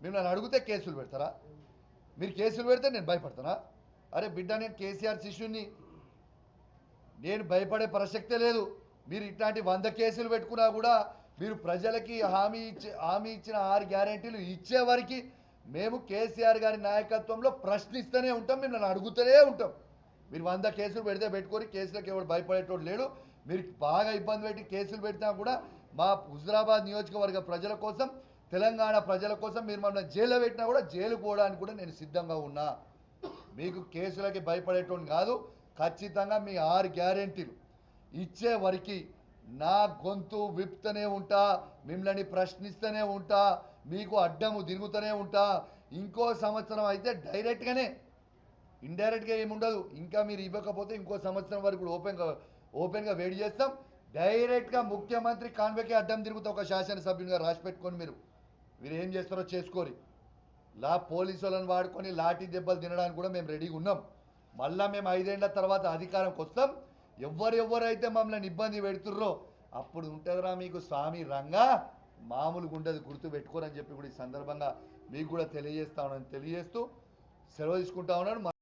మిమ్మల్ని అడిగితే కేసులు పెడతారా? మీరు కేసులు పెడితే నేను భయపడతానా? అరే బిడ్డ, నేను కేసీఆర్ శిష్యుని, నేను భయపడే ప్రసక్తే లేదు. మీరు ఇట్లాంటి 100 కేసులు పెట్టుకున్నా కూడా మీరు ప్రజలకి హామీ ఇచ్చిన 6 గ్యారెంటీలు ఇచ్చే వరకు మేము కేసీఆర్ గారి నాయకత్వంలో ప్రశ్నిస్తూనే ఉంటాం, మిమ్మల్ని అడుగుతూనే ఉంటాం. మీరు 100 కేసులు పెట్టుకొని కేసులకు ఎవరు భయపడేటోడు లేడు. మీరు బాగా ఇబ్బంది పెట్టి కేసులు పెట్టినా కూడా మా హుజురాబాద్ నియోజకవర్గ ప్రజల కోసం, తెలంగాణ ప్రజల కోసం మీరు మమ్మల్ని జైల్లో పెట్టినా కూడా జైలు పోవడానికి కూడా నేను సిద్ధంగా ఉన్నా. మీకు కేసులకి భయపడేటోడు కాదు. ఖచ్చితంగా మీ 6 గ్యారెంటీలు ఇచ్చే వరకు నా గొంతు విప్తూనే ఉంటా, మిమ్మల్ని ప్రశ్నిస్తూనే ఉంటా, మీకు అడ్డము తిరుగుతూనే ఉంటా. ఇంకో సంవత్సరం అయితే డైరెక్ట్గానే, ఇండైరెక్ట్గా ఏముండదు. ఇంకా మీరు ఇవ్వకపోతే ఇంకో సంవత్సరం వరకు ఓపెన్గా వెయిట్ చేస్తాం. డైరెక్ట్గా ముఖ్యమంత్రి కాన్వేకే అడ్డం తిరుగుతా. ఒక శాసనసభ్యునిగా రాసి పెట్టుకొని మీరు ఏం చేస్తారో చేసుకోరి. పోలీసు వాళ్ళని వాడుకొని లాఠీ దెబ్బలు తినడానికి కూడా మేము రెడీగా ఉన్నాం. మళ్ళీ మేము 5 ఏళ్ల తర్వాత అధికారంకి వస్తాం. ఎవరైతే మమ్మల్ని ఇబ్బంది పెడుతుర్రో అప్పుడు ఉంటుందిరా మీకు స్వామి రంగా, మామూలుగా ఉండదు, గుర్తు పెట్టుకోరని చెప్పి కూడా ఈ సందర్భంగా మీకు కూడా తెలియజేస్తూ సెలవు తీసుకుంటా ఉన్నాను.